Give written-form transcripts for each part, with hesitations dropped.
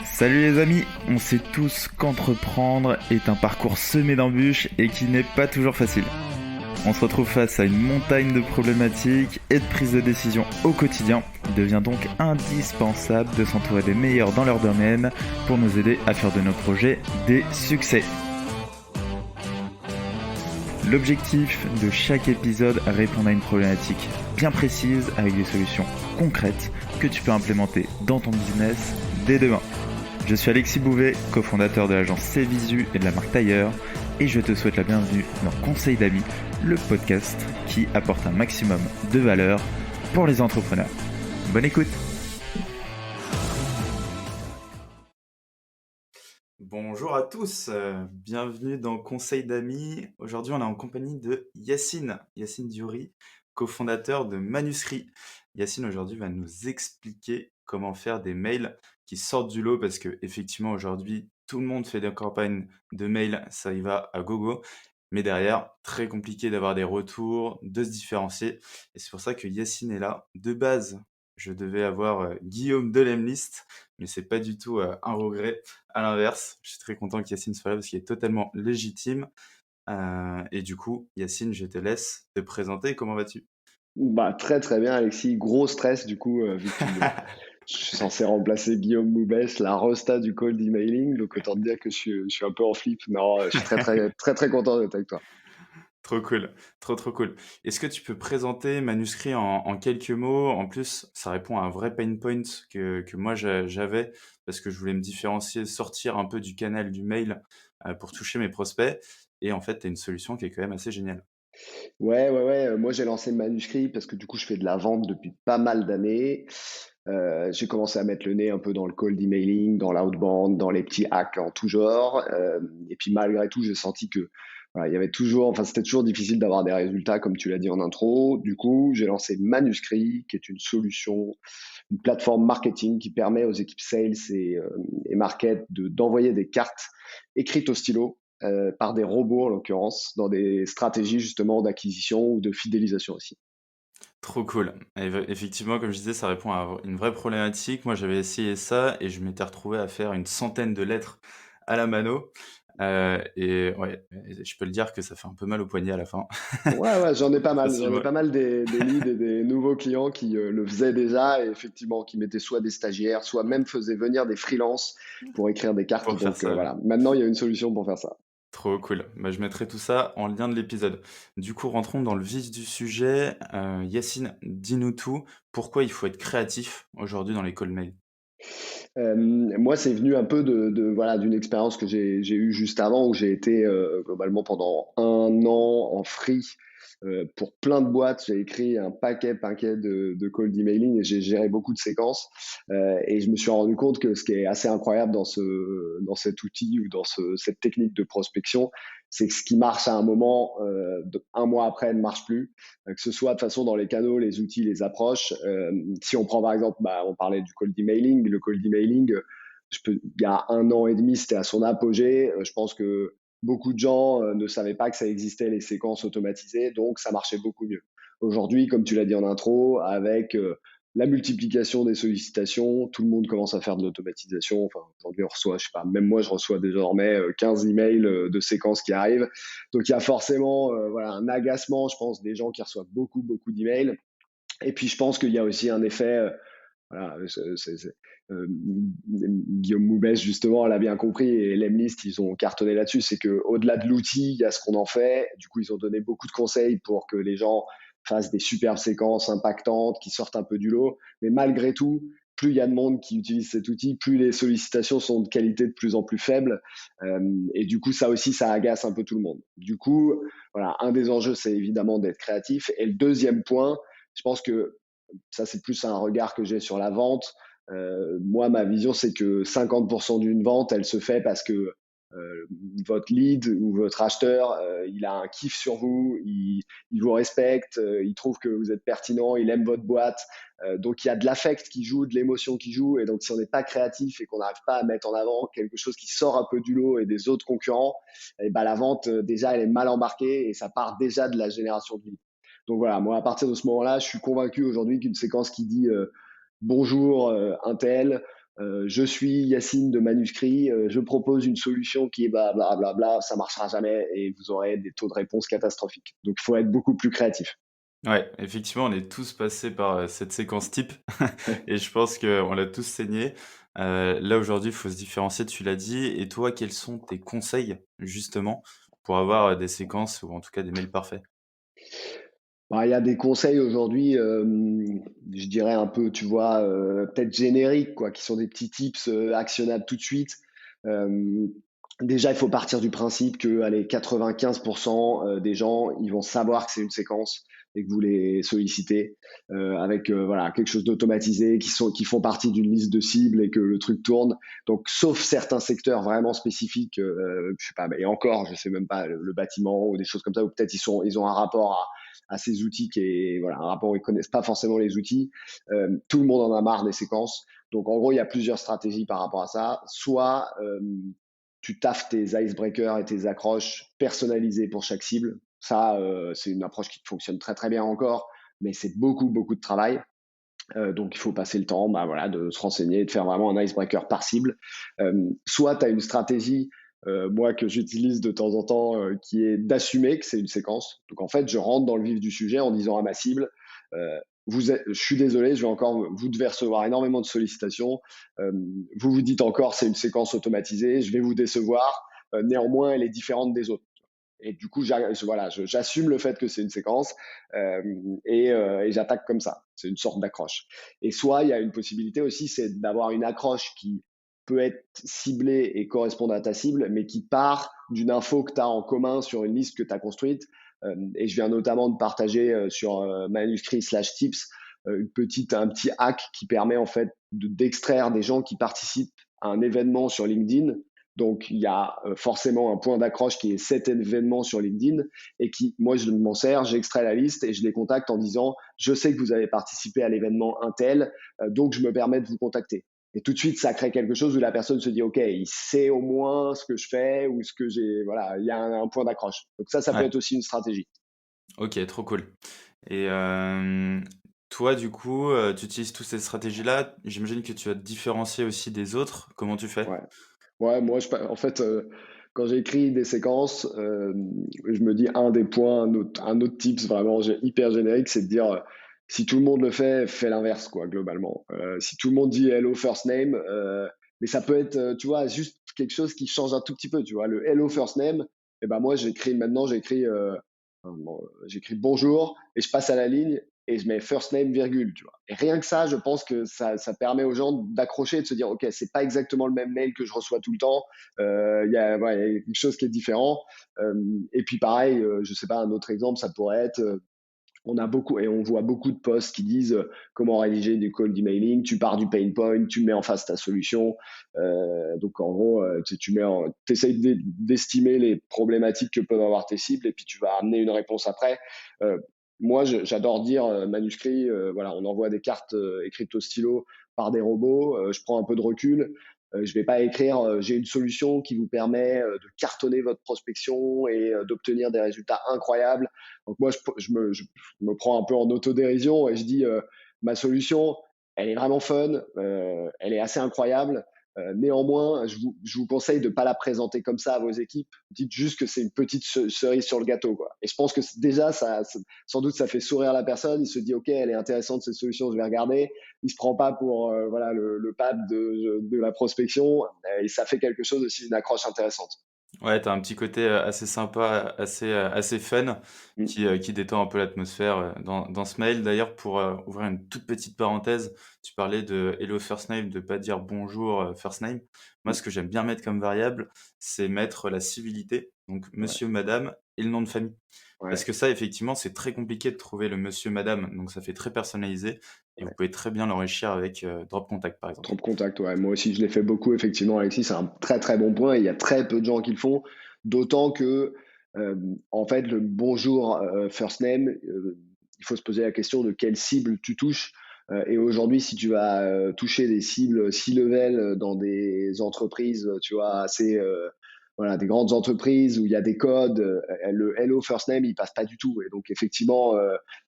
Salut les amis, on sait tous qu'entreprendre est un parcours semé d'embûches et qui n'est pas toujours facile. On se retrouve face à une montagne de problématiques et de prises de décision au quotidien. Il devient donc indispensable de s'entourer des meilleurs dans leur domaine pour nous aider à faire de nos projets des succès. L'objectif de chaque épisode est répondre à une problématique bien précise avec des solutions concrètes que tu peux implémenter dans ton business dès demain. Je suis Alexis Bouvet, cofondateur de l'agence Cvisu et de la marque Tailleur, et je te souhaite la bienvenue dans Conseil d'amis, le podcast qui apporte un maximum de valeur pour les entrepreneurs. Bonne écoute. Bonjour à tous, bienvenue dans Conseil d'amis. Aujourd'hui, on est en compagnie de Yacine Diouri, cofondateur de Manuscrit. Yacine aujourd'hui va nous expliquer comment faire des mails qui sortent du lot parce que effectivement aujourd'hui tout le monde fait des campagnes de mails, ça y va à gogo, mais derrière très compliqué d'avoir des retours, de se différencier, et c'est pour ça que Yacine est là. De base, je devais avoir Guillaume de Lemlist, mais c'est pas du tout un regret. À l'inverse, je suis très content que Yacine soit là parce qu'il est totalement légitime. Et du coup, Yacine, je te laisse te présenter. Comment vas-tu? Bah, très très bien Alexis, gros stress du coup, vu que je suis censé remplacer Guillaume Moubès, la rosta du cold emailing, donc autant te dire que je suis un peu en flip. Non, je suis très très très très content d'être avec toi. Trop cool, trop cool. Est-ce que tu peux présenter Manuscrit en quelques mots? En plus, ça répond à un vrai pain point que moi j'avais parce que je voulais me différencier, sortir un peu du canal du mail pour toucher mes prospects. Et en fait, tu as une solution qui est quand même assez géniale. Ouais, moi j'ai lancé Manuscrit parce que du coup je fais de la vente depuis pas mal d'années. J'ai commencé à mettre le nez un peu dans le cold emailing, dans l'outbound, dans les petits hacks en tout genre. Et puis malgré tout, j'ai senti que voilà, il y avait toujours, enfin c'était toujours difficile d'avoir des résultats comme tu l'as dit en intro. Du coup, j'ai lancé Manuscrit, qui est une solution, une plateforme marketing qui permet aux équipes sales et market d'envoyer des cartes écrites au stylo par des robots en l'occurrence, dans des stratégies justement d'acquisition ou de fidélisation aussi. Trop cool. Et effectivement, comme je disais, ça répond à une vraie problématique. Moi, j'avais essayé ça et je m'étais retrouvé à faire une centaine de lettres à la mano. Et ouais, je peux le dire que ça fait un peu mal au poignet à la fin. Ouais, j'en ai pas mal. J'en ai Facilement pas mal des leads et des nouveaux clients qui le faisaient déjà et effectivement qui mettaient soit des stagiaires, soit même faisaient venir des freelances pour écrire des cartes. pour faire Donc ça. Ouais. voilà, maintenant il y a une solution pour faire ça. Trop cool. Bah, je mettrai tout ça en lien de l'épisode. Du coup, rentrons dans le vif du sujet. Yacine, dis-nous tout. Pourquoi il faut être créatif aujourd'hui dans les call mail? Moi, c'est venu un peu voilà, d'une expérience que j'ai eue juste avant où j'ai été globalement pendant un an en free pour plein de boîtes. J'ai écrit un paquet de cold emailing et j'ai géré beaucoup de séquences. Et je me suis rendu compte que ce qui est assez incroyable dans cet outil ou dans cette technique de prospection, c'est que ce qui marche à un moment, un mois après, ne marche plus. Que ce soit de façon dans les canaux, les outils, les approches. Si on prend par exemple, bah, on parlait du cold emailing. Le cold emailing, il y a un an et demi, c'était à son apogée. Je pense que beaucoup de gens ne savaient pas que ça existait, les séquences automatisées, donc ça marchait beaucoup mieux. Aujourd'hui, comme tu l'as dit en intro, avec la multiplication des sollicitations, tout le monde commence à faire de l'automatisation. Enfin, aujourd'hui, on reçoit, je sais pas, même moi, je reçois désormais 15 emails de séquences qui arrivent. Donc, il y a forcément voilà, un agacement, je pense, des gens qui reçoivent beaucoup d'emails. Et puis, je pense qu'il y a aussi un effet voilà, Guillaume Moubès, justement, l'a bien compris, et Lemlist, ils ont cartonné là-dessus. C'est qu'au-delà de l'outil, il y a ce qu'on en fait. Du coup, ils ont donné beaucoup de conseils pour que les gens fassent des superbes séquences impactantes, qui sortent un peu du lot. Mais malgré tout, plus il y a de monde qui utilise cet outil, plus les sollicitations sont de qualité de plus en plus faible. Et du coup, ça aussi, ça agace un peu tout le monde. Du coup, voilà, un des enjeux, c'est évidemment d'être créatif. Et le deuxième point, je pense que ça, c'est plus un regard que j'ai sur la vente. Moi, ma vision, c'est que 50% d'une vente, elle se fait parce que votre lead ou votre acheteur, il a un kiff sur vous, il vous respecte, il trouve que vous êtes pertinent, il aime votre boîte. Donc, il y a de l'affect qui joue, de l'émotion qui joue. Et donc, si on n'est pas créatif et qu'on n'arrive pas à mettre en avant quelque chose qui sort un peu du lot et des autres concurrents, et ben, la vente, déjà, elle est mal embarquée et ça part déjà de la génération de lead. Donc voilà, moi, à partir de ce moment-là, je suis convaincu aujourd'hui qu'une séquence qui dit bonjour un tel, je suis Yacine de Manuscrit, je propose une solution qui est blablabla, ça marchera jamais et vous aurez des taux de réponse catastrophiques. Donc, il faut être beaucoup plus créatif. Ouais, effectivement, on est tous passés par, cette séquence type et je pense qu'on l'a tous saigné. Là, aujourd'hui, il faut se différencier, tu l'as dit et toi, quels sont tes conseils, justement, pour avoir, des séquences ou en tout cas des mails parfaits? Bah, il y a des conseils aujourd'hui, je dirais un peu, tu vois, peut-être génériques, quoi, qui sont des petits tips actionnables tout de suite. Euh, Déjà, il faut partir du principe que allez, 95% des gens, ils vont savoir que c'est une séquence et que vous les sollicitez avec voilà, quelque chose d'automatisé, qui font partie d'une liste de cibles et que le truc tourne. Donc, sauf certains secteurs vraiment spécifiques, je sais pas, et encore, je sais même pas, le bâtiment ou des choses comme ça, ou peut-être ils ont un rapport à ces outils qui est voilà, un rapport où ils connaissent pas forcément les outils. Tout le monde en a marre des séquences. Donc en gros, il y a plusieurs stratégies par rapport à ça. Soit tu taffes tes icebreakers et tes accroches personnalisées pour chaque cible. Ça, c'est une approche qui fonctionne très très bien encore, mais c'est beaucoup beaucoup de travail. Donc il faut passer le temps bah, voilà, de se renseigner et de faire vraiment un icebreaker par cible. Soit tu as une stratégie, moi que j'utilise de temps en temps, qui est d'assumer que c'est une séquence. Donc en fait, je rentre dans le vif du sujet en disant à ma cible, je suis désolé, vous devez recevoir énormément de sollicitations. Euh, vous vous dites encore c'est une séquence automatisée, je vais vous décevoir. Néanmoins, elle est différente des autres. Et du coup, voilà, j'assume le fait que c'est une séquence euh, et j'attaque comme ça. C'est une sorte d'accroche. Et soit il y a une possibilité aussi, c'est d'avoir une accroche qui peut être ciblée et correspondre à ta cible, mais qui part d'une info que tu as en commun sur une liste que tu as construite. Et je viens notamment de partager sur manuscrit/tips un petit hack qui permet en fait d'extraire des gens qui participent à un événement sur LinkedIn. Donc, il y a forcément un point d'accroche qui est cet événement sur LinkedIn et qui, moi, je m'en sers, j'extrais la liste et je les contacte en disant, je sais que vous avez participé à l'événement Intel, donc je me permets de vous contacter. Et tout de suite, ça crée quelque chose où la personne se dit, OK, il sait au moins ce que je fais ou ce que j'ai, voilà, il y a un point d'accroche. Donc ça peut Ouais, être aussi une stratégie. OK, trop cool et toi, du coup, tu utilises toutes ces stratégies-là. J'imagine que tu vas te différencier aussi des autres. Comment tu fais? Ouais. Ouais, moi, en fait, quand j'écris des séquences, je me dis un des points, un autre tips vraiment hyper générique, c'est de dire si tout le monde le fait, fais l'inverse, quoi, globalement. Si tout le monde dit hello first name, mais ça peut être, tu vois, juste quelque chose qui change un tout petit peu, tu vois. Le hello first name, et ben moi, j'écris bonjour et je passe à la ligne et je mets first name virgule, tu vois. Et rien que ça, je pense que ça permet aux gens d'accrocher et de se dire, ok, c'est pas exactement le même mail que je reçois tout le temps. Il y a quelque chose qui est différent. Et puis pareil, je sais pas, un autre exemple, ça pourrait être, on a beaucoup et on voit beaucoup de posts qui disent comment rédiger du cold emailing. Tu pars du pain point, tu mets en face ta solution. Donc en gros, tu essayes d'estimer les problématiques que peuvent avoir tes cibles et puis tu vas amener une réponse après. Euh, Moi, j'adore dire manuscrit. Voilà, on envoie des cartes écrites au stylo par des robots. Je prends un peu de recul. Je vais pas écrire j'ai une solution qui vous permet de cartonner votre prospection et d'obtenir des résultats incroyables. Donc moi, je me prends un peu en autodérision et je dis ma solution, elle est vraiment fun, elle est assez incroyable. Néanmoins, je vous conseille de ne pas la présenter comme ça à vos équipes. Dites juste que c'est une petite cerise sur le gâteau, quoi. Et je pense que déjà, sans doute, ça fait sourire la personne. Il se dit, OK, elle est intéressante, cette solution, je vais regarder. Il se prend pas pour voilà, le pape de la prospection. Et ça fait quelque chose aussi, une accroche intéressante. Ouais, tu as un petit côté, assez sympa, assez fun Mm. qui détend un peu l'atmosphère, dans ce mail. D'ailleurs, pour, ouvrir une toute petite parenthèse, tu parlais de hello first name, de pas dire bonjour, first name. Moi, Mm. ce que j'aime bien mettre comme variable, c'est mettre la civilité, donc Ouais, monsieur, madame et le nom de famille. Parce ouais, que ça, effectivement, c'est très compliqué de trouver le monsieur, madame, donc ça fait très personnalisé et vous ouais. pouvez très bien l'enrichir avec, drop contact, par exemple. Trop de contact, ouais. Moi aussi, je l'ai fait beaucoup, effectivement, Alexis. C'est un très, très bon point. Il y a très peu de gens qui le font. D'autant que, euh, en fait, le bonjour first name, il faut se poser la question de quelle cible tu touches. Et aujourd'hui, si tu vas toucher des cibles C-level dans des entreprises, tu vois, assez voilà, des grandes entreprises où il y a des codes, le hello first name, il passe pas du tout. Et donc, effectivement,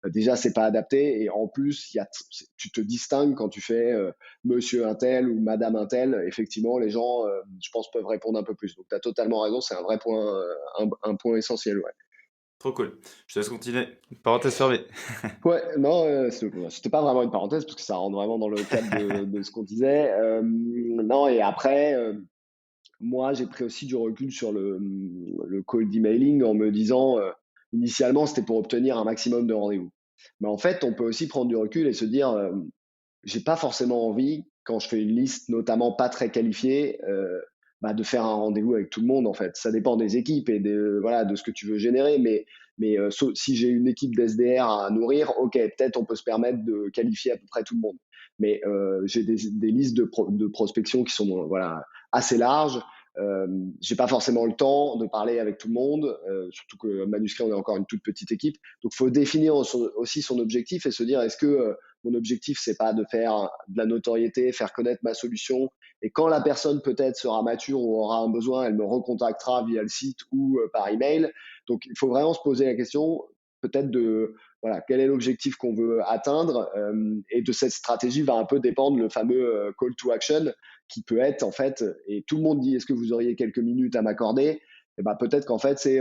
déjà, c'est pas adapté. Et en plus, tu te distingues quand tu fais monsieur un tel ou madame un tel. Effectivement, les gens, je pense, peuvent répondre un peu plus. Donc, tu as totalement raison. C'est un vrai point, un point essentiel. Ouais. Trop cool. Je te laisse continuer. Parenthèse fermée. Ouais, non, c'était pas vraiment une parenthèse parce que ça rentre vraiment dans le cadre de ce qu'on disait. Non, et après, moi, j'ai pris aussi du recul sur le cold emailing en me disant, initialement, c'était pour obtenir un maximum de rendez-vous. Mais en fait, on peut aussi prendre du recul et se dire, j'ai pas forcément envie, quand je fais une liste, notamment pas très qualifiée, de faire un rendez-vous avec tout le monde, en fait. Ça dépend des équipes et voilà, de ce que tu veux générer, mais si j'ai une équipe d'SDR à nourrir, ok, peut-être on peut se permettre de qualifier à peu près tout le monde. Mais j'ai des listes de prospection qui sont voilà, assez larges. J'ai pas forcément le temps de parler avec tout le monde, surtout que Manuscrit, on est encore une toute petite équipe. Donc, il faut définir aussi son objectif et se dire, est-ce que mon objectif, c'est pas de faire de la notoriété, faire connaître ma solution. Et quand la personne peut-être sera mature ou aura un besoin, elle me recontactera via le site ou par email. Donc, il faut vraiment se poser la question, peut-être de voilà, quel est l'objectif qu'on veut atteindre, et de cette stratégie va un peu dépendre le fameux call to action qui peut être en fait, et tout le monde dit est-ce que vous auriez quelques minutes à m'accorder, et ben peut-être qu'en fait c'est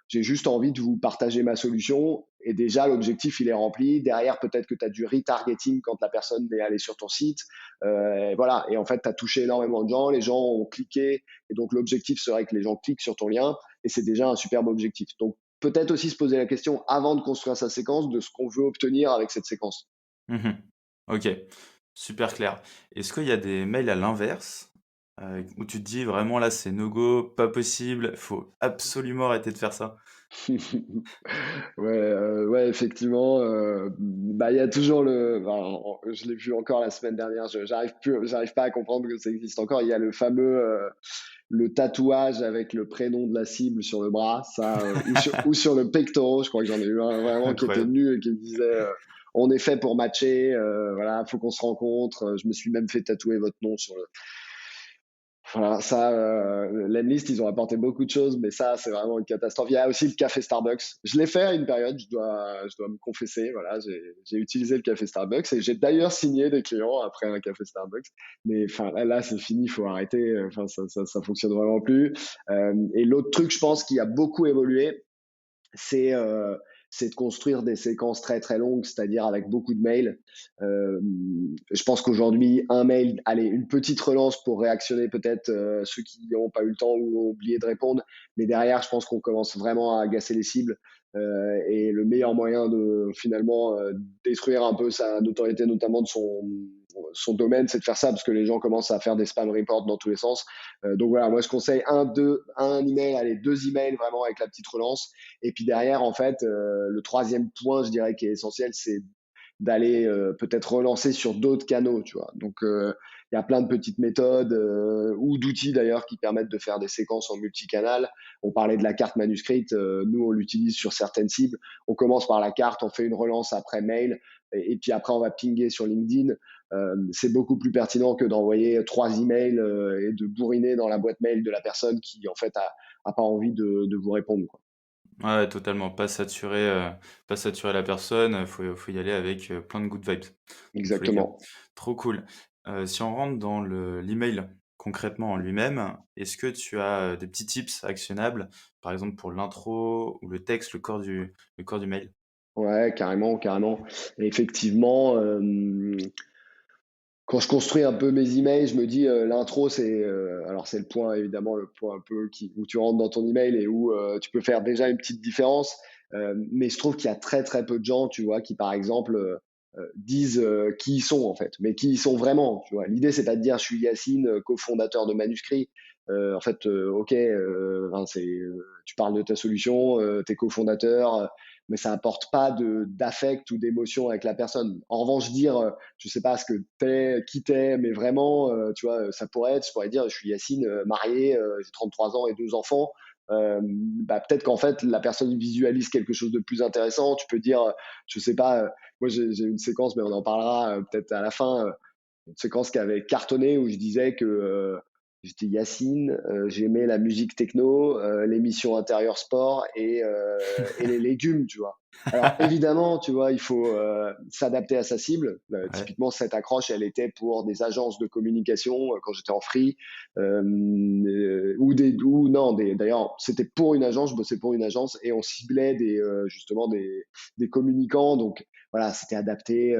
j'ai juste envie de vous partager ma solution et déjà l'objectif il est rempli. Derrière, peut-être que tu as du retargeting quand la personne est allée sur ton site. Et voilà. Et en fait, tu as touché énormément de gens, les gens ont cliqué. Et donc, l'objectif serait que les gens cliquent sur ton lien et c'est déjà un superbe objectif. Donc, peut-être aussi se poser la question avant de construire sa séquence de ce qu'on veut obtenir avec cette séquence. Mhm. Ok, super clair. Est-ce qu'il y a des mails à l'inverse où tu te dis vraiment là c'est no go, pas possible, faut absolument arrêter de faire ça? Ouais, ouais, effectivement, il y a toujours je l'ai vu encore la semaine dernière, j'arrive pas à comprendre que ça existe encore. Il y a le fameux, le tatouage avec le prénom de la cible sur le bras, ça, ou sur le pectoral. Je crois que j'en ai eu un vraiment qui était Incroyable. nu et qui me disait, on est fait pour matcher, voilà, faut qu'on se rencontre. Je me suis même fait tatouer votre nom sur le, voilà, ça, l'Emlist, ils ont apporté beaucoup de choses, mais ça, c'est vraiment une catastrophe. Il y a aussi le café Starbucks. Je l'ai fait à une période, je dois me confesser. Voilà, j'ai utilisé le café Starbucks et j'ai d'ailleurs signé des clients après un café Starbucks. Mais enfin, là, c'est fini, il faut arrêter. Enfin, ça fonctionne vraiment plus. Et l'autre truc, je pense, qui a beaucoup évolué, c'est c'est de construire des séquences très très longues, c'est-à-dire avec beaucoup de mails. Je pense qu'aujourd'hui, un mail, allez, une petite relance pour réactionner peut-être ceux qui n'ont pas eu le temps ou ont oublié de répondre, mais derrière, je pense qu'on commence vraiment à agacer les cibles. Et le meilleur moyen de finalement détruire un peu sa notoriété, notamment de son domaine, c'est de faire ça parce que les gens commencent à faire des spam reports dans tous les sens. Donc voilà, moi je conseille un email, allez, deux emails vraiment avec la petite relance. Et puis derrière, en fait, le troisième point, je dirais, qui est essentiel, c'est d'aller peut-être relancer sur d'autres canaux, tu vois. Donc, il y a plein de petites méthodes ou d'outils d'ailleurs qui permettent de faire des séquences en multicanal. On parlait de la carte manuscrite, nous on l'utilise sur certaines cibles. On commence par la carte, on fait une relance après mail, et puis après on va pinguer sur LinkedIn. C'est beaucoup plus pertinent que d'envoyer trois emails et de bourriner dans la boîte mail de la personne qui en fait a pas envie de vous répondre, quoi. Ouais, totalement. Pas saturer la personne. Faut y aller avec plein de good vibes, dans tous les cas. Exactement. Trop cool. Si on rentre dans l'email concrètement en lui-même, est-ce que tu as des petits tips actionnables, par exemple pour l'intro ou le texte, le corps du mail? Ouais, carrément, carrément. Et effectivement, quand je construis un peu mes emails, je me dis l'intro, alors c'est le point évidemment, le point un peu où tu rentres dans ton email et où tu peux faire déjà une petite différence. Mais je trouve qu'il y a très très peu de gens, tu vois, qui par exemple disent qui ils sont en fait, mais qui ils sont vraiment. Tu vois, l'idée c'est pas de dire je suis Yacine, cofondateur de Manuscrit. En fait, ok, enfin, tu parles de ta solution, t'es cofondateur, mais ça apporte pas d'affect ou d'émotion avec la personne. En revanche, dire je sais pas ce que t'es, qui t'es, mais vraiment, tu vois, ça pourrait être, je pourrais dire, je suis Yacine, marié, j'ai 33 ans et deux enfants. Peut-être qu'en fait, la personne visualise quelque chose de plus intéressant. Tu peux dire, je sais pas, moi j'ai une séquence, mais on en parlera peut-être à la fin, une séquence qui avait cartonné où je disais que J'étais Yacine, j'aimais la musique techno, l'émission intérieur sport et les légumes, tu vois. Alors évidemment, tu vois, il faut s'adapter à sa cible. Ouais. Typiquement, cette accroche, elle était pour des agences de communication quand j'étais en free, ou non, d'ailleurs, c'était pour une agence, je bossais pour une agence et on ciblait justement des communicants. Donc voilà, c'était adapté.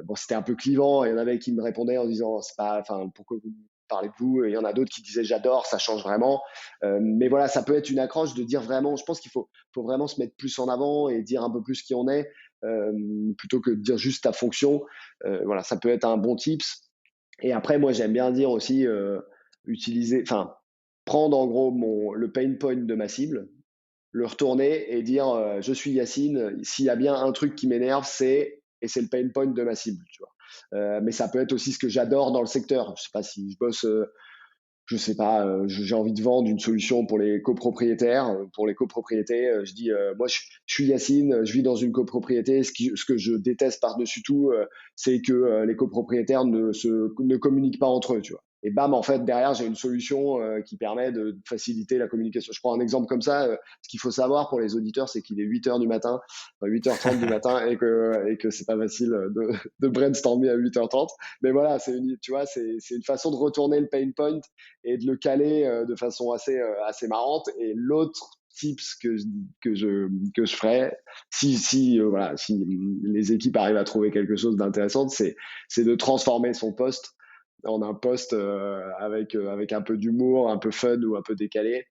Bon, c'était un peu clivant. Il y en avait qui me répondaient en disant, c'est pas, enfin, pourquoi vous parlez de vous? Et il y en a d'autres qui disaient, j'adore, ça change vraiment. Mais voilà, ça peut être une accroche de dire vraiment, je pense faut vraiment se mettre plus en avant et dire un peu plus qui on est, euh, plutôt que de dire juste ta fonction. Voilà, ça peut être un bon tips. Et après, moi, j'aime bien dire aussi, prendre en gros le pain point de ma cible, le retourner et dire je suis Yacine, s'il y a bien un truc qui m'énerve, c'est le pain point de ma cible, tu vois. Mais ça peut être aussi ce que j'adore dans le secteur. Je sais pas si je bosse, je sais pas, j'ai envie de vendre une solution pour les copropriétaires. Pour les copropriétés, je dis moi je suis Yacine, je vis dans une copropriété. Ce que je déteste par-dessus tout, c'est que les copropriétaires ne communiquent pas entre eux, tu vois. Et bam, en fait, derrière, j'ai une solution qui permet de faciliter la communication. Je prends un exemple comme ça. Ce qu'il faut savoir pour les auditeurs, c'est qu'il est 8 heures du matin, 8h30 du matin, et que c'est pas facile de brainstormer à 8h30. Mais voilà, tu vois, c'est une façon de retourner le pain point et de le caler de façon assez marrante. Et l'autre tips que je ferais, voilà, si les équipes arrivent à trouver quelque chose d'intéressant, c'est de transformer son poste en un poste avec un peu d'humour, un peu fun ou un peu décalé.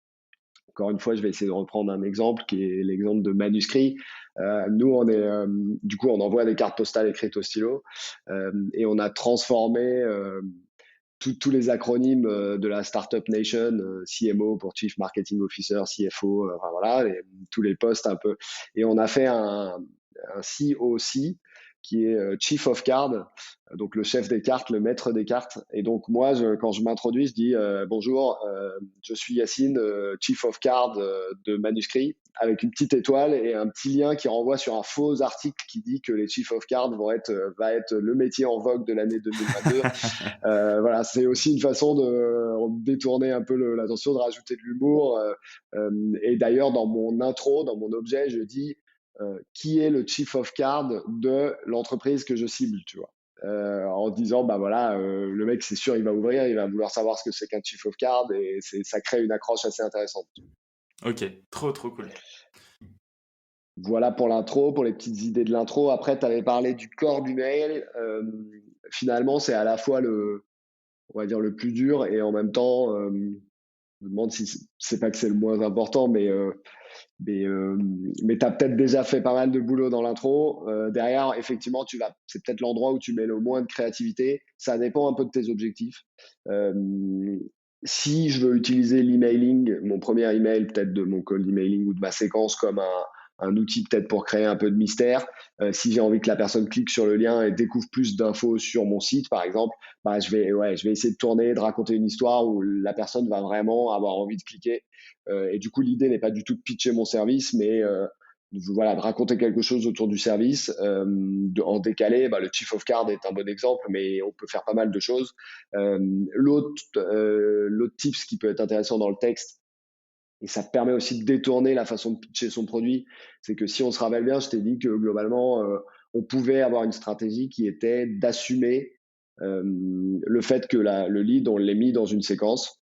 Encore une fois, je vais essayer de reprendre un exemple qui est l'exemple de manuscrit. Nous, du coup, on envoie des cartes postales écrites au stylo et on a transformé tous les acronymes de la Startup Nation, CMO pour Chief Marketing Officer, CFO, enfin voilà, tous les postes un peu. Et on a fait un COC qui est Chief of Card, donc le chef des cartes, le maître des cartes. Et donc moi, quand je m'introduis, je dis bonjour, je suis Yacine, Chief of Card de Manuscrit, avec une petite étoile et un petit lien qui renvoie sur un faux article qui dit que les Chief of Card va être le métier en vogue de l'année 2022. Voilà, c'est aussi une façon de détourner un peu l'attention, de rajouter de l'humour. Et d'ailleurs, dans mon intro, dans mon objet, je dis qui est le chief of card de l'entreprise que je cible, tu vois. En disant, bah voilà, le mec, c'est sûr, il va ouvrir, il va vouloir savoir ce que c'est qu'un chief of card et ça crée une accroche assez intéressante. Ok, trop trop cool. Voilà pour l'intro, pour les petites idées de l'intro. Après, tu avais parlé du corps du mail. Finalement, c'est à la fois on va dire le plus dur et en même temps, je me demande si c'est pas que c'est le moins important, mais, euh, mais tu as peut-être déjà fait pas mal de boulot dans l'intro. Derrière, effectivement, c'est peut-être l'endroit où tu mets le moins de créativité. Ça dépend un peu de tes objectifs. Euh, Si je veux utiliser l'emailing, mon premier email, peut-être de mon cold emailing ou de ma séquence comme un outil peut-être pour créer un peu de mystère. Si j'ai envie que la personne clique sur le lien et découvre plus d'infos sur mon site, par exemple, bah, je vais essayer de tourner, de raconter une histoire où la personne va vraiment avoir envie de cliquer. Et du coup, l'idée n'est pas du tout de pitcher mon service, mais voilà, de raconter quelque chose autour du service. En décalé, bah, le Chief of Card est un bon exemple, mais on peut faire pas mal de choses. Euh, l'autre tips qui peut être intéressant dans le texte, et ça permet aussi de détourner la façon de pitcher son produit, c'est que si on se rappelle bien, je t'ai dit que globalement, on pouvait avoir une stratégie qui était d'assumer euh, le fait que le lead, on l'ait mis dans une séquence.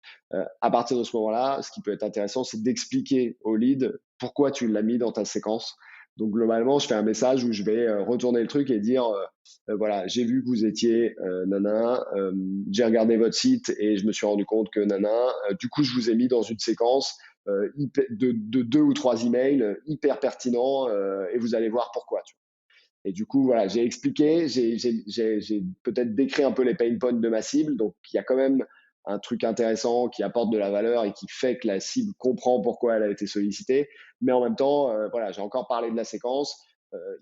À partir de ce moment-là, ce qui peut être intéressant, c'est d'expliquer au lead pourquoi tu l'as mis dans ta séquence. Donc globalement, je fais un message où je vais retourner le truc et dire voilà, j'ai vu que vous étiez nana, j'ai regardé votre site et je me suis rendu compte que nana, du coup, je vous ai mis dans une séquence de 2 ou 3 emails hyper pertinents et vous allez voir pourquoi. Tu vois. Et du coup, voilà, j'ai expliqué, j'ai peut-être décrit un peu les pain points de ma cible. Donc, il y a quand même un truc intéressant qui apporte de la valeur et qui fait que la cible comprend pourquoi elle a été sollicitée. Mais en même temps, voilà, j'ai encore parlé de la séquence.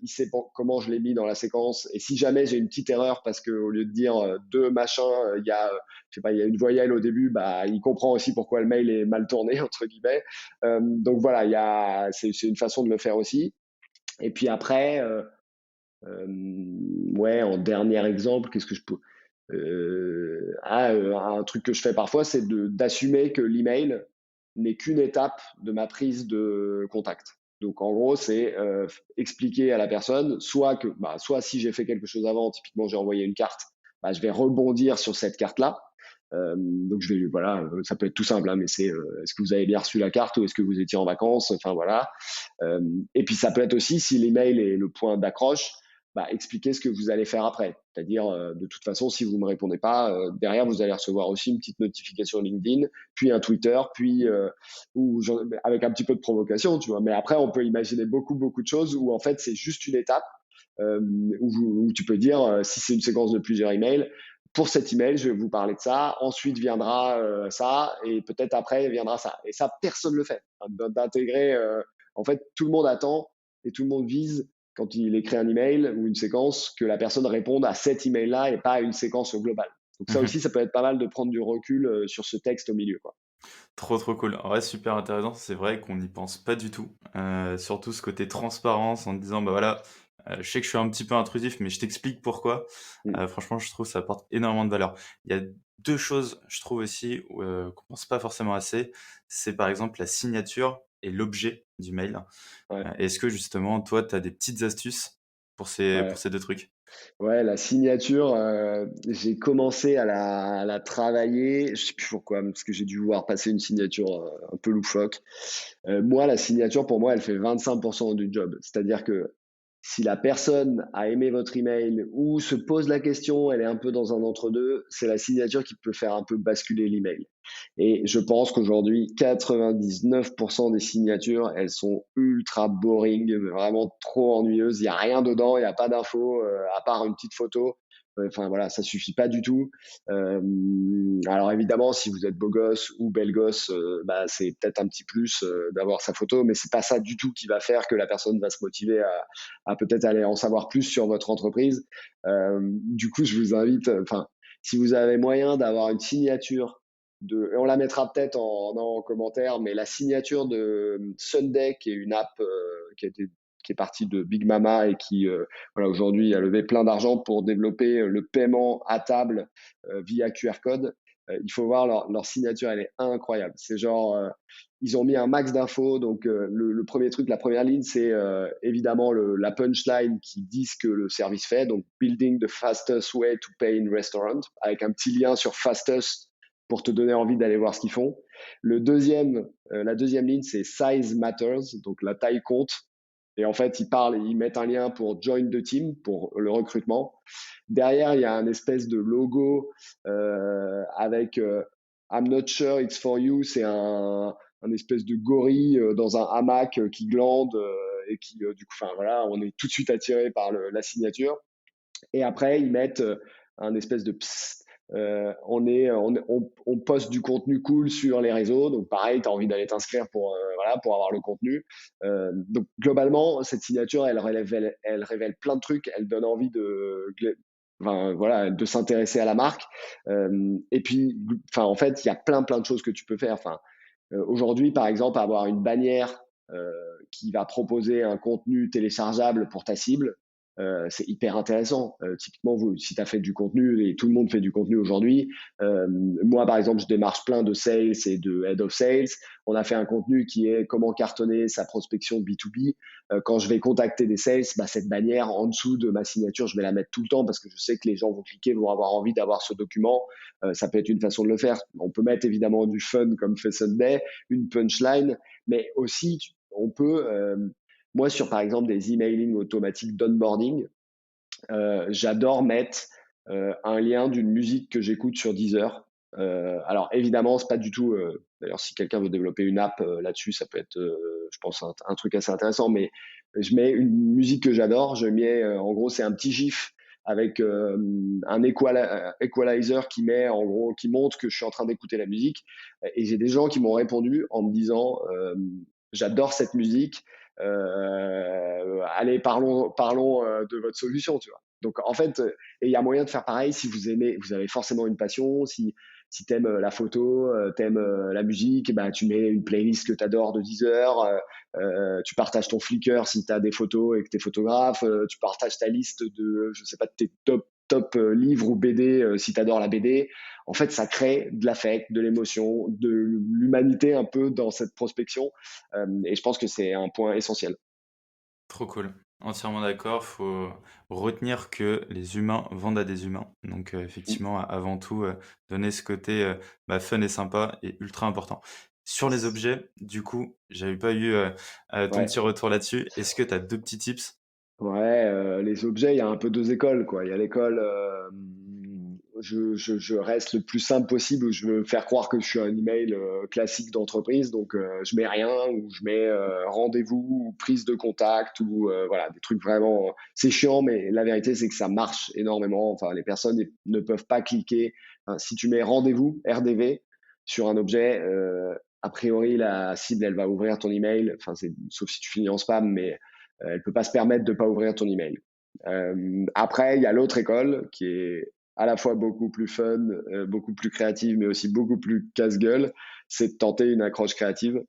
Il sait comment je l'ai mis dans la séquence. Et si jamais j'ai une petite erreur parce qu'au lieu de dire deux machins, je sais pas, il y a une voyelle au début, bah, il comprend aussi pourquoi le mail est mal tourné, entre guillemets. Donc voilà, c'est une façon de le faire aussi. Et puis après, ouais, en dernier exemple, qu'est-ce que je peux. Un truc que je fais parfois, c'est d'assumer que l'email n'est qu'une étape de ma prise de contact. Donc en gros, c'est expliquer à la personne, soit si j'ai fait quelque chose avant, typiquement j'ai envoyé une carte, bah, je vais rebondir sur cette carte-là. Donc je vais, voilà, ça peut être tout simple, hein, mais c'est est-ce que vous avez bien reçu la carte ou est-ce que vous étiez en vacances, enfin voilà. Euh, et puis ça peut être aussi, si l'email est le point d'accroche, bah, expliquer ce que vous allez faire après. C'est-à-dire, de toute façon, si vous ne me répondez pas, derrière, vous allez recevoir aussi une petite notification LinkedIn, puis un Twitter, puis avec un petit peu de provocation, tu vois. Mais après, on peut imaginer beaucoup, beaucoup de choses où, en fait, c'est juste une étape euh, où tu peux dire, si c'est une séquence de plusieurs emails, pour cet email, je vais vous parler de ça, ensuite viendra ça, et peut-être après viendra ça. Et ça, personne ne le fait. D'intégrer, en fait, tout le monde attend et tout le monde vise quand il écrit un email ou une séquence, que la personne réponde à cet email-là et pas à une séquence au global. Donc ça Mmh. aussi, ça peut être pas mal de prendre du recul sur ce texte au milieu, quoi. Trop, trop cool. En vrai, super intéressant. C'est vrai qu'on n'y pense pas du tout. Surtout ce côté transparence en te disant, bah voilà, je sais que je suis un petit peu intrusif, mais je t'explique pourquoi. Mm. Franchement, je trouve que ça apporte énormément de valeur. Il y a deux choses, je trouve aussi, qu'on pense pas forcément assez. C'est par exemple la signature et l'objet du mail. Ouais, Est-ce que justement, toi, tu as des petites astuces pour ouais. ces deux trucs? Ouais, la signature, j'ai commencé à la travailler, je sais plus pourquoi, parce que j'ai dû voir passer une signature un peu loufoque. Moi, la signature, pour moi, elle fait 25% du job. C'est-à-dire que si la personne a aimé votre email ou se pose la question, elle est un peu dans un entre-deux, c'est la signature qui peut faire un peu basculer l'email. Et je pense qu'aujourd'hui, 99% des signatures, elles sont ultra boring, vraiment trop ennuyeuses. Il n'y a rien dedans, il n'y a pas d'infos, à part une petite photo. Enfin voilà, ça suffit pas du tout. Euh, alors évidemment, si vous êtes beau gosse ou belle gosse, bah, c'est peut-être un petit plus d'avoir sa photo, mais c'est pas ça du tout qui va faire que la personne va se motiver à peut-être aller en savoir plus sur votre entreprise. Du coup, je vous invite, enfin, si vous avez moyen d'avoir une signature et on la mettra peut-être en commentaire, mais la signature de Sunday, qui est une app qui est partie de Big Mama et qui voilà, aujourd'hui a levé plein d'argent pour développer le paiement à table via QR code. Il faut voir leur signature, elle est incroyable. C'est genre, ils ont mis un max d'infos. Donc, le premier truc, la première ligne, c'est évidemment la punchline qui dit ce que le service fait. Donc, building the fastest way to pay in restaurant, avec un petit lien sur Fastest pour te donner envie d'aller voir ce qu'ils font. La deuxième ligne, c'est size matters. Donc, la taille compte. Et en fait, ils mettent un lien pour join the team, pour le recrutement. Derrière, il y a un espèce de logo avec I'm not sure it's for you. C'est un espèce de gorille dans un hamac qui glande et qui, du coup, enfin voilà, on est tout de suite attiré par la signature. Et après, ils mettent un espèce de psst, on poste du contenu cool sur les réseaux. Donc, pareil, tu as envie d'aller t'inscrire voilà, pour avoir le contenu. Donc, globalement, cette signature, elle révèle plein de trucs. Elle donne envie enfin, voilà, de s'intéresser à la marque. Et puis, enfin, en fait, il y a plein de choses que tu peux faire. Enfin, aujourd'hui, par exemple, avoir une bannière qui va proposer un contenu téléchargeable pour ta cible, c'est hyper intéressant. Typiquement, si tu as fait du contenu, et tout le monde fait du contenu aujourd'hui, moi, par exemple, je démarche plein de sales et de head of sales. On a fait un contenu qui est comment cartonner sa prospection B2B. Quand je vais contacter des sales, bah, cette bannière en dessous de ma signature, je vais la mettre tout le temps parce que je sais que les gens vont cliquer, vont avoir envie d'avoir ce document. Ça peut être une façon de le faire. On peut mettre évidemment du fun comme fait Sunday, une punchline, mais aussi on peut, moi sur par exemple des emailing automatiques d'onboarding, j'adore mettre un lien d'une musique que j'écoute sur Deezer. Alors évidemment, c'est pas du tout. D'ailleurs, si quelqu'un veut développer une app là-dessus, ça peut être, je pense, un truc assez intéressant. Mais je mets une musique que j'adore. Je mets, en gros, c'est un petit gif avec un equalizer qui met, en gros, qui montre que je suis en train d'écouter la musique. Et j'ai des gens qui m'ont répondu en me disant, j'adore cette musique. Allez, parlons de votre solution, tu vois. Donc en fait, et il y a moyen de faire pareil si vous aimez, vous avez forcément une passion, si tu aimes la photo, tu aimes la musique, bah, tu mets une playlist que tu adores de 10 heures, tu partages ton Flickr si tu as des photos et que tu es photographe, tu partages ta liste de, je sais pas, de tes top top livre ou BD si tu adores la BD. En fait, ça crée de l'affect, de l'émotion, de l'humanité un peu dans cette prospection. Et je pense que c'est un point essentiel. Trop cool. Entièrement d'accord. Faut retenir que les humains vendent à des humains. Donc, effectivement, avant tout, donner ce côté, fun et sympa est ultra important. Sur les objets, du coup, j'avais pas eu, ton Ouais. petit retour là-dessus. Est-ce que tu as 2 petits tips? Ouais, les objets, il y a un peu 2 écoles, quoi. Il y a l'école, je reste le plus simple possible, où je veux faire croire que je suis un email, classique d'entreprise, donc je mets rien ou je mets, rendez-vous ou prise de contact ou voilà, des trucs vraiment c'est chiant, mais la vérité, c'est que ça marche énormément. Enfin, les personnes ne peuvent pas cliquer. Enfin, si tu mets rendez-vous, RDV, sur un objet, a priori, la cible, elle va ouvrir ton email. Enfin, c'est sauf si tu finis en spam, mais elle peut pas se permettre de pas ouvrir ton email. Après, il y a l'autre école qui est à la fois beaucoup plus fun, beaucoup plus créative, mais aussi beaucoup plus casse-gueule, c'est de tenter une accroche créative.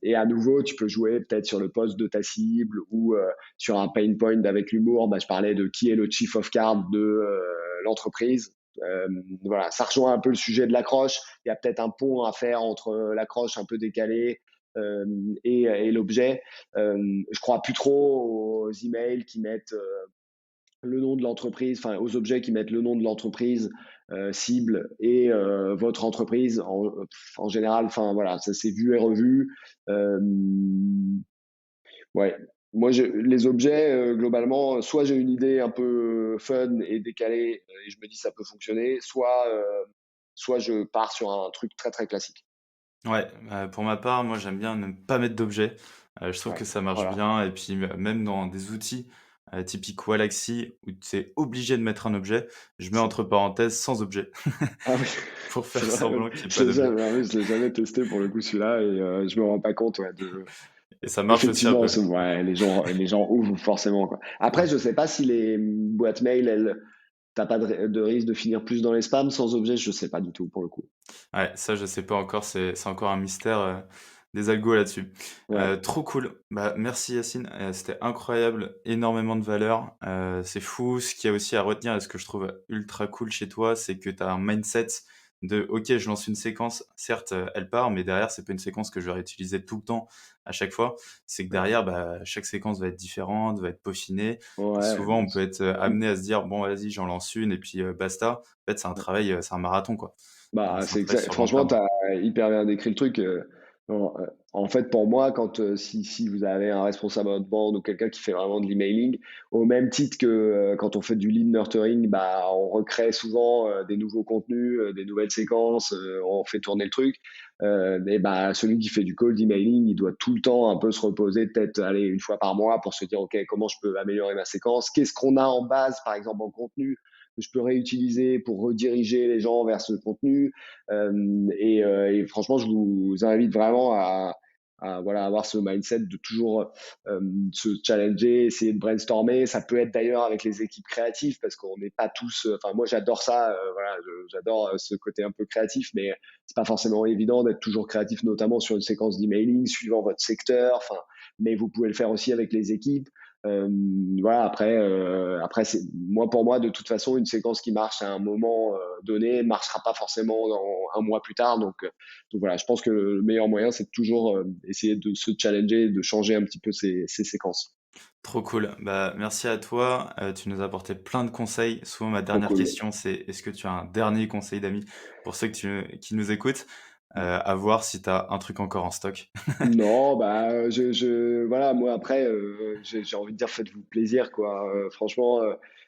Et à nouveau, tu peux jouer peut-être sur le poste de ta cible ou sur un pain point avec l'humour. Bah, je parlais de qui est le chief of card de l'entreprise. Voilà, ça rejoint un peu le sujet de l'accroche. Il y a peut-être un pont à faire entre l'accroche un peu décalée euh, et l'objet. Je crois plus trop aux emails qui mettent le nom de l'entreprise, enfin aux objets qui mettent le nom de l'entreprise cible et votre entreprise en général. Enfin voilà, ça c'est vu et revu. Euh, ouais. Moi, les objets, globalement, soit j'ai une idée un peu fun et décalée et je me dis ça peut fonctionner, soit je pars sur un truc très très classique. Ouais, pour ma part, moi, j'aime bien ne pas mettre d'objets. Je trouve Ouais, que ça marche voilà. bien et puis, même dans des outils, typiques Wallaxy où tu es obligé de mettre un objet, je mets entre parenthèses «sans objet» Ah oui, pour c'est faire vrai, semblant qu'il y ait je pas l'ai d'objet jamais, ah oui, je l'ai jamais testé pour le coup celui-là et je me rends pas compte ouais, de. et ça marche aussi un Effectivement, peu. ouais, les gens ouvrent forcément quoi. Après, je sais pas si les boîtes mail, t'as pas de risque de finir plus dans les spams sans objet, je sais pas du tout pour le coup. Ouais, ça, je sais pas encore, c'est encore un mystère, des algos là-dessus. Ouais, Trop cool. Bah, merci Yacine, c'était incroyable, énormément de valeur. C'est fou. Ce qu'il y a aussi à retenir et ce que je trouve ultra cool chez toi, c'est que tu as un mindset de: «OK, je lance une séquence, certes, elle part, mais derrière, c'est pas une séquence que je vais réutiliser tout le temps, à chaque fois». C'est que ouais, derrière, bah, chaque séquence va être différente, va être peaufinée et ouais, souvent, on peut être, mm, amené à se dire: «Bon, vas-y, j'en lance une et puis, basta». En fait, c'est un ouais. travail, c'est un marathon, quoi. Bah, C'est un travail sur le long franchement, terme. tu as hyper bien décrit le truc. En fait, pour moi, quand si vous avez un responsable outbound ou quelqu'un qui fait vraiment de l'emailing, au même titre que quand on fait du lead nurturing, bah, on recrée souvent des nouveaux contenus, des nouvelles séquences, on fait tourner le truc. Mais bah, celui qui fait du cold emailing, il doit tout le temps un peu se reposer, peut-être aller une fois par mois pour se dire, OK, comment je peux améliorer ma séquence? Qu'est-ce qu'on a en base, par exemple, en contenu? Que je peux réutiliser pour rediriger les gens vers ce contenu. Et franchement, je vous invite vraiment à voilà, avoir ce mindset de toujours se challenger, essayer de brainstormer. Ça peut être d'ailleurs avec les équipes créatives parce qu'on n'est pas tous. Enfin, moi, j'adore ça. Voilà, j'adore ce côté un peu créatif, mais c'est pas forcément évident d'être toujours créatif, notamment sur une séquence d'emailing suivant votre secteur. Enfin, mais vous pouvez le faire aussi avec les équipes. Euh, voilà, après moi pour moi de toute façon une séquence qui marche à un moment donné ne marchera pas forcément dans un mois plus tard. Donc voilà, je pense que le meilleur moyen c'est de toujours essayer de se challenger, de changer un petit peu ces séquences. Trop cool. Bah, merci à toi. Tu nous as apporté plein de conseils. Souvent, ma Trop dernière cool. question, c'est: est-ce que tu as un dernier conseil d'amis pour ceux qui nous écoutent? À voir si tu as un truc encore en stock. Non, bah, voilà, moi après, j'ai envie de dire faites-vous plaisir, quoi. Franchement,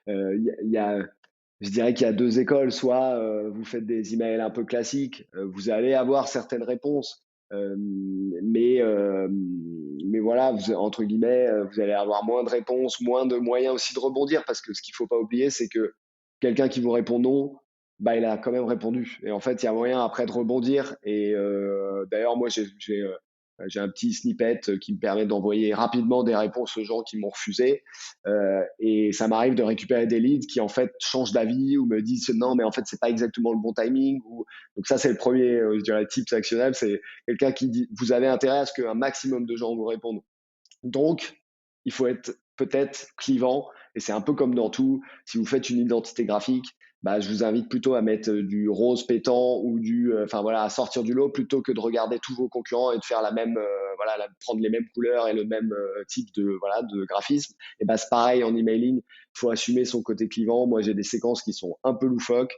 je dirais qu'il y a 2 écoles. Soit, vous faites des emails un peu classiques, vous allez avoir certaines réponses, mais voilà, entre guillemets, vous allez avoir moins de réponses, moins de moyens aussi de rebondir parce que ce qu'il faut pas oublier, c'est que quelqu'un qui vous répond non, bah, il a quand même répondu et en fait, il y a moyen après de rebondir et d'ailleurs moi j'ai un petit snippet qui me permet d'envoyer rapidement des réponses aux gens qui m'ont refusé. Et ça m'arrive de récupérer des leads qui en fait changent d'avis ou me disent non, mais en fait, c'est pas exactement le bon timing. Donc ça, c'est le premier, je dirais, tips actionnable. C'est quelqu'un qui dit vous avez intérêt à ce qu'un maximum de gens vous répondent. Donc, il faut être peut-être clivant. Et c'est un peu comme dans tout. Si vous faites une identité graphique, je vous invite plutôt à mettre du rose pétant ou à sortir du lot plutôt que de regarder tous vos concurrents et de faire prendre les mêmes couleurs et le même type de graphisme. Et c'est pareil en emailing. Il faut assumer son côté clivant. Moi, j'ai des séquences qui sont un peu loufoques.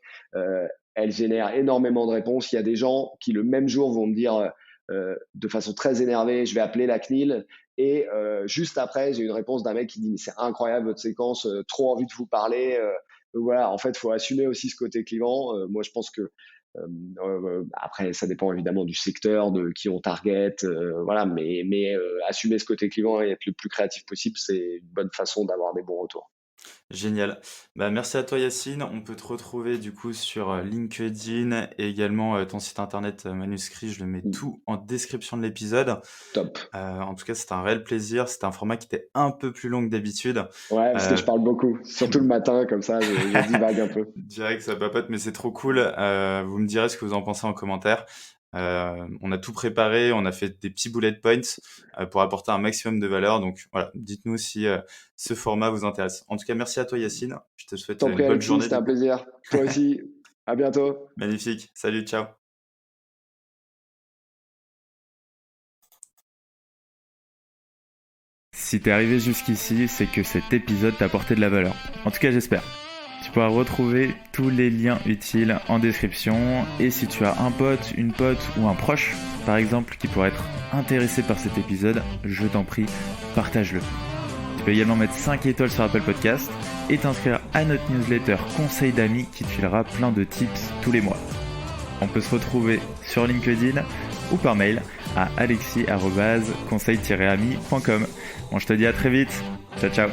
Elles génèrent énormément de réponses. Il y a des gens qui, le même jour, vont me dire de façon très énervée, je vais appeler la CNIL. Et juste après, j'ai une réponse d'un mec qui dit « c'est incroyable votre séquence, trop envie de vous parler ». Donc voilà, en fait, il faut assumer aussi ce côté clivant. Moi, je pense que après, ça dépend évidemment du secteur, de qui on target, mais assumer ce côté clivant et être le plus créatif possible, c'est une bonne façon d'avoir des bons retours. Génial. Merci à toi Yacine. On peut te retrouver du coup sur LinkedIn et également ton site internet Manuscrit. Je le mets tout en description de l'épisode. Top. En tout cas, c'était un réel plaisir. C'était un format qui était un peu plus long que d'habitude. Ouais, parce que je parle beaucoup, surtout le matin, comme ça, je divague un peu. Je dirais que ça papote, mais c'est trop cool. Vous me direz ce que vous en pensez en commentaire. On a tout préparé, on a fait des petits bullet points pour apporter un maximum de valeur. Donc voilà, dites-nous si ce format vous intéresse. En tout cas, merci à toi Yacine. Je te souhaite une bonne Alexis, journée. c'était un plaisir. Toi aussi. À bientôt. Magnifique. Salut, ciao. Si t'es arrivé jusqu'ici, c'est que cet épisode t'a apporté de la valeur. En tout cas, j'espère. Tu pourras retrouver tous les liens utiles en description. Et si tu as un pote, une pote ou un proche, par exemple, qui pourrait être intéressé par cet épisode, je t'en prie, partage-le. Tu peux également mettre 5 étoiles sur Apple Podcast et t'inscrire à notre newsletter Conseil d'amis qui te filera plein de tips tous les mois. On peut se retrouver sur LinkedIn ou par mail à alexis@conseil-ami.com. Bon, je te dis à très vite. Ciao, ciao.